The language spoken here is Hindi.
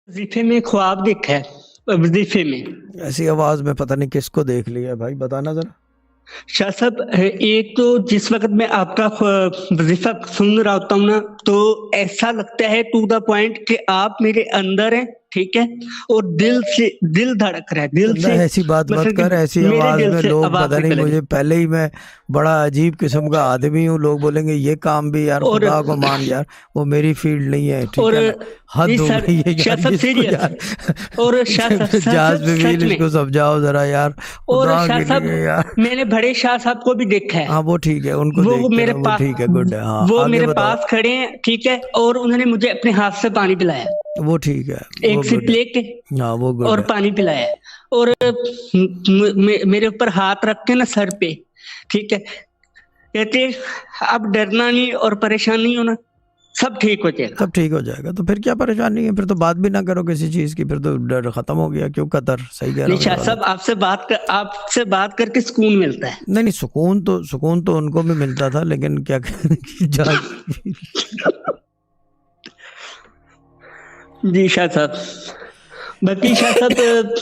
वजीफे में ख्वाब देखा है। वजीफे में ऐसी आवाज में पता नहीं किसको देख लिया भाई, बताना जरा। शाह साहब, एक तो जिस वक्त मैं आपका वजीफा सुन रहा होता हूँ ना, तो ऐसा लगता है टू द पॉइंट कि आप मेरे अंदर हैं, ठीक है, और दिल से दिल धड़क रहा है, दिल चंदा से, ऐसी बात मत मतलब कर, कि ऐसी मेरे आवाज दिल में से लोग आवाज पता नहीं, निकल रही मुझे पहले ही मैं बड़ा अजीब किस्म का आदमी हूँ, लोग बोलेंगे ये काम भी यार और खुदा को मान यार, वो मेरी फील्ड नहीं है, ठीक और है ना। जी हद हो सर, गई है शाह यार साहब इसको सीरियस, यार। और शाह जहाज साहब पे सच व्हील में, इसको समझाओ जरा यार, और खुदा शाह के साहब लिए यार। मैंने बड़े शाह साहब को भी देखा है। हाँ वो ठीक है, उनको वो देखते मेरे रहो, वो पास ठीक है, गुड है। हाँ वो आगे मेरे बताओ। पास खड़े हैं, ठीक है, और उन्होंने मुझे अपने हाथ से पानी पिलाया, वो ठीक है, वो एक सिप गुड है। लेके हाँ वो गुड और है। पानी पिलाया, और मेरे ऊपर हाथ रख के ना सर पे, ठीक है, कहते अब डरना नहीं और परेशान नहीं होना, सब ठीक हो जाएगा। सब ठीक हो जाएगा, तो फिर क्या परेशानी है, फिर तो बात भी ना करो किसी चीज की, फिर तो डर खत्म हो गया, क्यों कतर, सही कह रहा हूँ या निशा गलत। साहब, आपसे बात करके सुकून मिलता है। नहीं नहीं, सुकून तो उनको भी मिलता था, लेकिन क्या कहने की जहाज। जी शाह साहब, बाकी शाह साहब